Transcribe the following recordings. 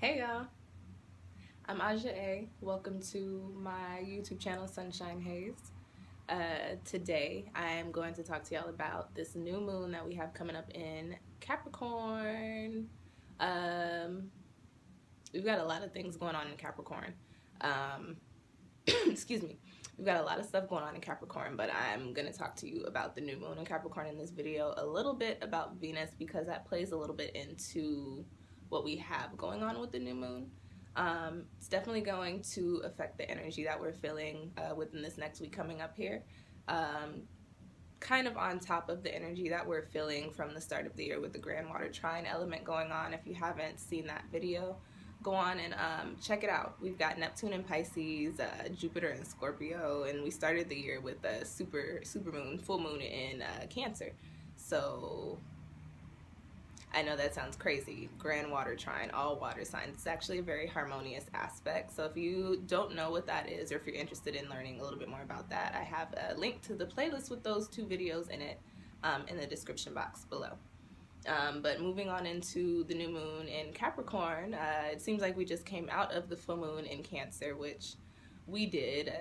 Hey y'all, I'm Aja A. Welcome to my YouTube channel, Sunshine Haze. Today I am going to talk to y'all about this new moon that we have coming up in Capricorn. Um, we've got a lot of things going on in Capricorn. Um, excuse me. We've got a lot of stuff going on in Capricorn, but I'm going to talk to you about the new moon in Capricorn in this video, a little bit about Venus because that plays a little bit into what we have going on with the new moon. It's definitely going to affect the energy that we're feeling within this next week coming up here. Kind of on top of the energy that we're feeling from the start of the year with the Grand Water Trine element going on. If you haven't seen that video, go on and check it out. We've got Neptune in Pisces, Jupiter in Scorpio, and we started the year with a super moon, full moon in Cancer. So I know that sounds crazy. Grand Water Trine, all water signs. It's actually a very harmonious aspect. So if you don't know what that is, or if you're interested in learning a little bit more about that, I have a link to the playlist with those two videos in it in the description box below. But moving on into the new moon in Capricorn, it seems like we just came out of the full moon in Cancer, which we did.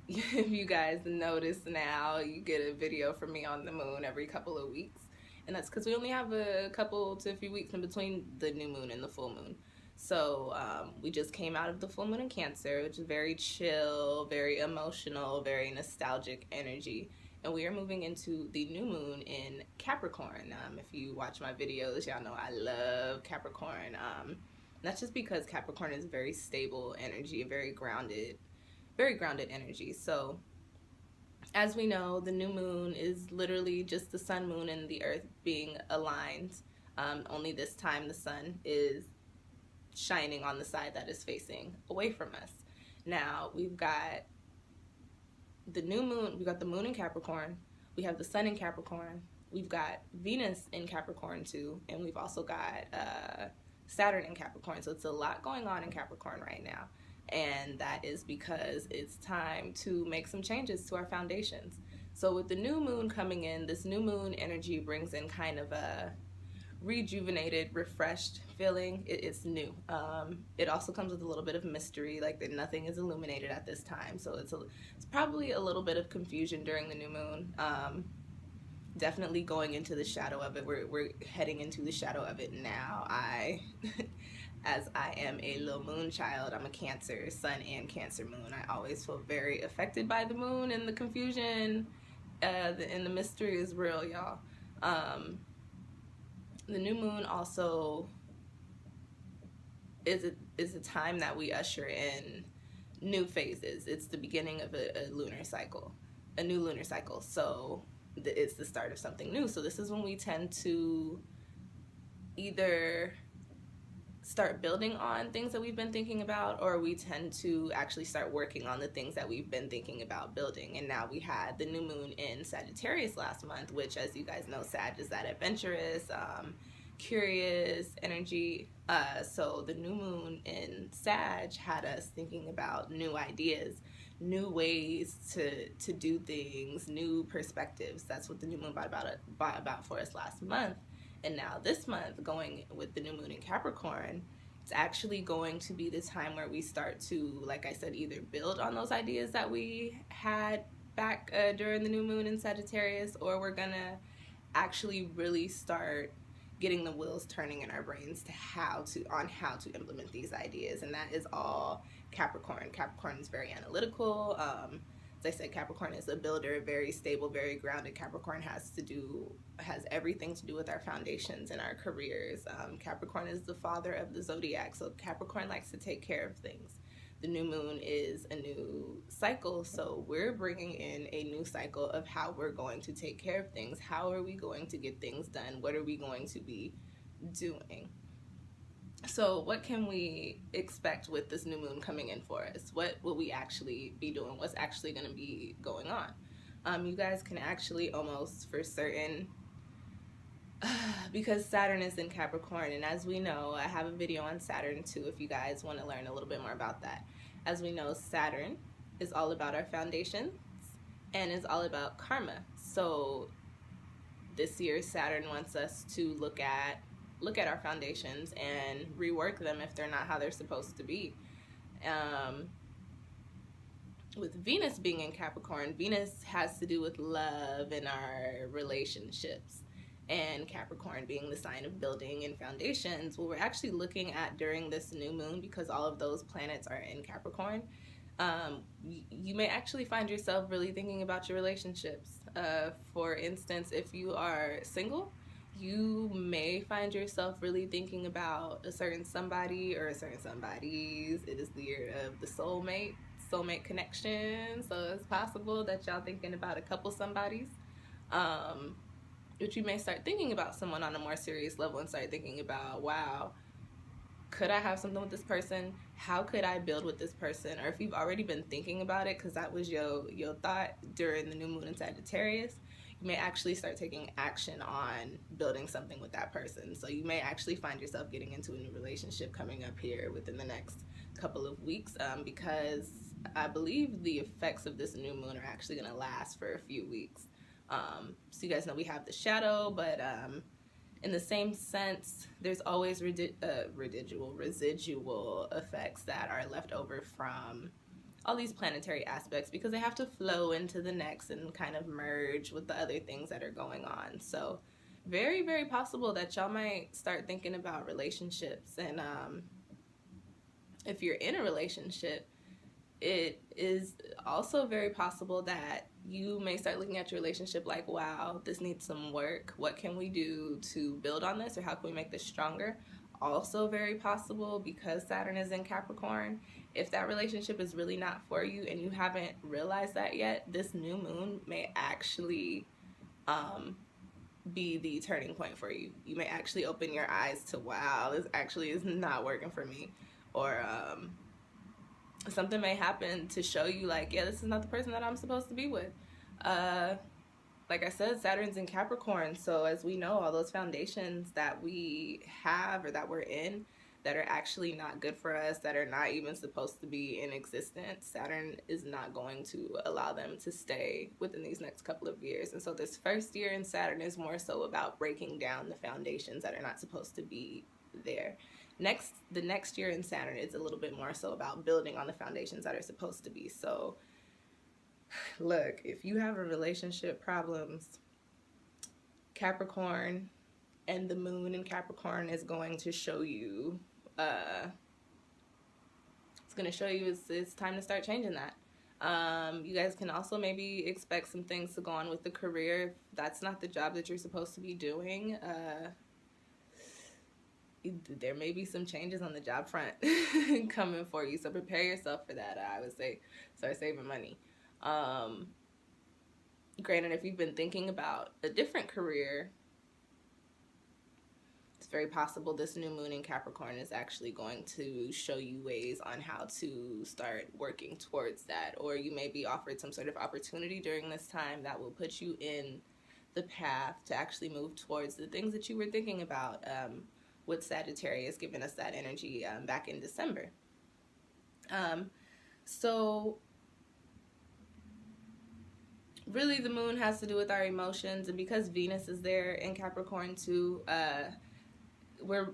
If you guys notice now, you get a video from me on the moon every couple of weeks. And that's because we only have a couple to a few weeks in between the new moon and the full moon. So we just came out of the full moon in Cancer, which is very chill, very emotional, very nostalgic energy. And we are moving into the new moon in Capricorn. If you watch my videos, y'all know I love Capricorn. That's just because Capricorn is very stable energy, very grounded energy. So as we know, the new moon is literally just the sun, moon, and the earth being aligned. Only this time the sun is shining on the side that is facing away from us. Now we've got the new moon, we've got the moon in Capricorn, we have the sun in Capricorn, we've got Venus in Capricorn too, and we've also got Saturn in Capricorn. So it's a lot going on in Capricorn right now. And that is because it's time to make some changes to our foundations. So with the new moon coming in, this new moon energy brings in kind of a rejuvenated, refreshed feeling. It's new. It also comes with a little bit of mystery, like that nothing is illuminated at this time. So it's probably a little bit of confusion during the new moon. Definitely going into the shadow of it. We're heading into the shadow of it now. As I am a little moon child, I'm a Cancer sun and Cancer moon. I always feel very affected by the moon, and the confusion and the mystery is real, y'all. The new moon also is a time that we usher in new phases. It's the beginning of a lunar cycle, a new lunar cycle. So it's the start of something new. So this is when we tend to either start building on things that we've been thinking about, or we tend to actually start working on the things that we've been thinking about building. And now we had the new moon in Sagittarius last month, which, as you guys know, Sag is that adventurous, curious energy. So the new moon in Sag had us thinking about new ideas, new ways to do things, new perspectives. That's what the new moon brought about for us last month. And now this month, going with the new moon in Capricorn, it's actually going to be the time where we start to, like I said, either build on those ideas that we had back during the new moon in Sagittarius, or we're gonna actually really start getting the wheels turning in our brains to how to implement these ideas. And that is all Capricorn. Capricorn is very analytical. As I said, Capricorn is a builder, very stable, very grounded. Capricorn has everything to do with our foundations and our careers. Capricorn is the father of the zodiac, so Capricorn likes to take care of things. The new moon is a new cycle, so we're bringing in a new cycle of how we're going to take care of things. How are we going to get things done? What are we going to be doing? So what can we expect with this new moon coming in for us? What will we actually be doing? What's actually going to be going on? You guys can actually almost for certain, because Saturn is in Capricorn, and as we know, I have a video on Saturn too if you guys want to learn a little bit more about that. As we know, Saturn is all about our foundations and is all about karma. So this year Saturn wants us to look at look at our foundations and rework them if they're not how they're supposed to be. With Venus being in Capricorn, Venus has to do with love and our relationships. And Capricorn being the sign of building and foundations, what we're actually looking at during this new moon, because all of those planets are in Capricorn, you may actually find yourself really thinking about your relationships. For instance, if you are single, you may find yourself really thinking about a certain somebody or a certain somebodies. It is the year of the soulmate connection, so it's possible that y'all thinking about a couple somebodies. But you may start thinking about someone on a more serious level and start thinking about, wow, could I have something with this person? How could I build with this person? Or if you've already been thinking about it, because that was your thought during the new moon in Sagittarius, you may actually start taking action on building something with that person. So you may actually find yourself getting into a new relationship coming up here within the next couple of weeks, because I believe the effects of this new moon are actually going to last for a few weeks. So you guys know we have the shadow, but in the same sense, there's always residual effects that are left over from all these planetary aspects, because they have to flow into the next and kind of merge with the other things that are going on. So very, very possible that y'all might start thinking about relationships. And if you're in a relationship, it is also very possible that you may start looking at your relationship like, wow, this needs some work. What can we do to build on this, or how can we make this stronger? Also very possible, because Saturn is in Capricorn, if that relationship is really not for you and you haven't realized that yet, this new moon may actually be the turning point for you. You may actually open your eyes to, wow, this actually is not working for me. Or something may happen to show you like, yeah, this is not the person that I'm supposed to be with. Like I said, Saturn's in Capricorn, so as we know, all those foundations that we have or that we're in that are actually not good for us, that are not even supposed to be in existence, Saturn is not going to allow them to stay within these next couple of years. And so this first year in Saturn is more so about breaking down the foundations that are not supposed to be there. The next year in Saturn is a little bit more so about building on the foundations that are supposed to be. So look, if you have a relationship problems, Capricorn and the moon in Capricorn is going to show you, it's time to start changing that. You guys can also maybe expect some things to go on with the career. If that's not the job that you're supposed to be doing, there may be some changes on the job front coming for you, so prepare yourself for that. I would say start saving money. Granted, if you've been thinking about a different career, it's very possible this new moon in Capricorn is actually going to show you ways on how to start working towards that. Or you may be offered some sort of opportunity during this time that will put you in the path to actually move towards the things that you were thinking about, with Sagittarius giving us that energy back in December. So really the moon has to do with our emotions, and because Venus is there in Capricorn too,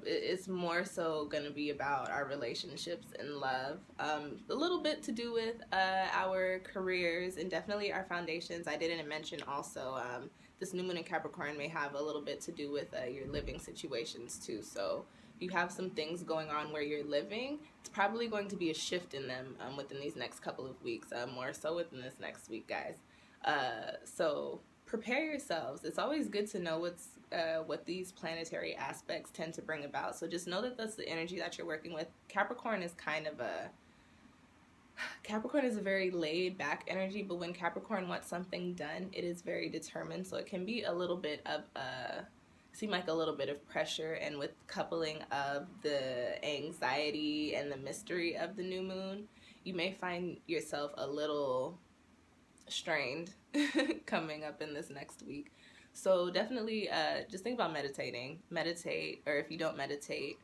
it's more so going to be about our relationships and love, a little bit to do with our careers, and definitely our foundations. I didn't mention also this new moon in Capricorn may have a little bit to do with your living situations too. So if you have some things going on where you're living, it's probably going to be a shift in them within these next couple of weeks, more so within this next week, guys. So prepare yourselves. It's always good to know what these planetary aspects tend to bring about. So just know that that's the energy that you're working with. Capricorn is a very laid back energy, but when Capricorn wants something done, it is very determined. So it can be a little bit of seem like a little bit of pressure, and with coupling of the anxiety and the mystery of the new moon, you may find yourself a little strained coming up in this next week. So definitely just think about meditate, or if you don't meditate,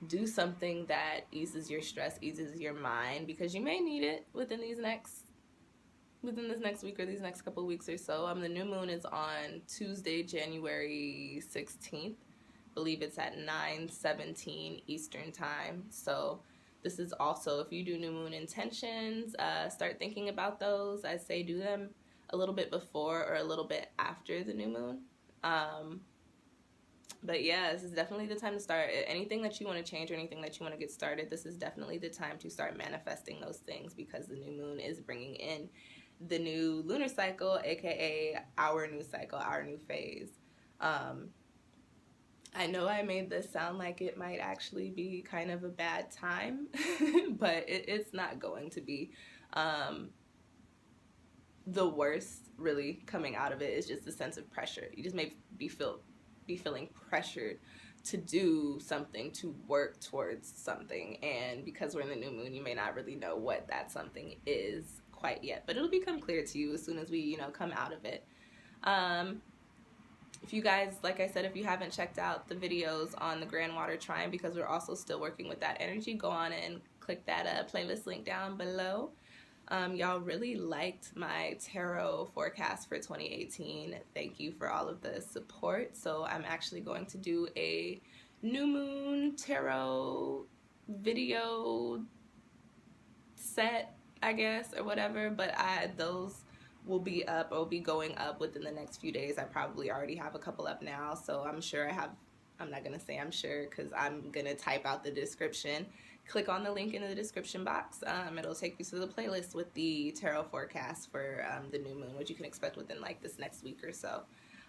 do something that eases your stress, eases your mind, because you may need it within this next week or these next couple of weeks or so. The new moon is on Tuesday, January 16th. believe it's at 9:17 Eastern time. So this is also, if you do new moon intentions, start thinking about those. I say do them a little bit before or a little bit after the new moon. But yeah, this is definitely the time to start anything that you want to change or anything that you want to get started. This is definitely the time to start manifesting those things, because the new moon is bringing in the new lunar cycle, aka our new cycle, our new phase. I know I made this sound like it might actually be kind of a bad time, but it's not going to be. The worst really coming out of it is just a sense of pressure. You just may be feeling pressured to do something, to work towards something, and because we're in the new moon, you may not really know what that something is quite yet, but it'll become clear to you as soon as we come out of it. If you guys, like I said, if you haven't checked out the videos on the Grand Water Trine, because we're also still working with that energy, go on and click that playlist link down below. Y'all really liked my tarot forecast for 2018. Thank you for all of the support. So I'm actually going to do a new moon tarot video set, I guess, or whatever, but those will be up or will be going up within the next few days. I probably already have a couple up now, so I'm sure I'm not gonna say I'm sure, because I'm gonna type out the description. Click on the link in the description box. It'll take you to the playlist with the tarot forecast for the new moon, which you can expect within like this next week or so.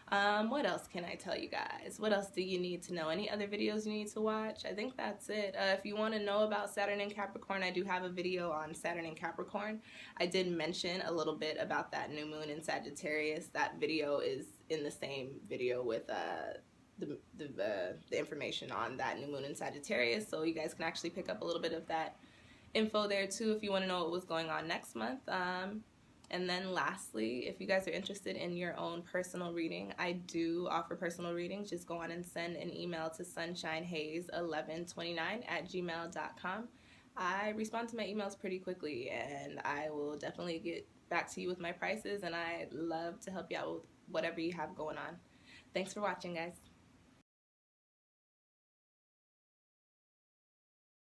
What else can I tell you guys? What else do you need to know? Any other videos you need to watch? I think that's it. If you want to know about Saturn in Capricorn, I do have a video on Saturn in Capricorn. I did mention a little bit about that new moon in Sagittarius. That video is in the same video with the information on that new moon in Sagittarius, so you guys can actually pick up a little bit of that info there too if you want to know what was going on next month. And then lastly, if you guys are interested in your own personal reading, I do offer personal readings. Just go on and send an email to sunshinehaze1129@gmail.com. I respond to my emails pretty quickly, and I will definitely get back to you with my prices, and I'd love to help you out with whatever you have going on. Thanks for watching, guys.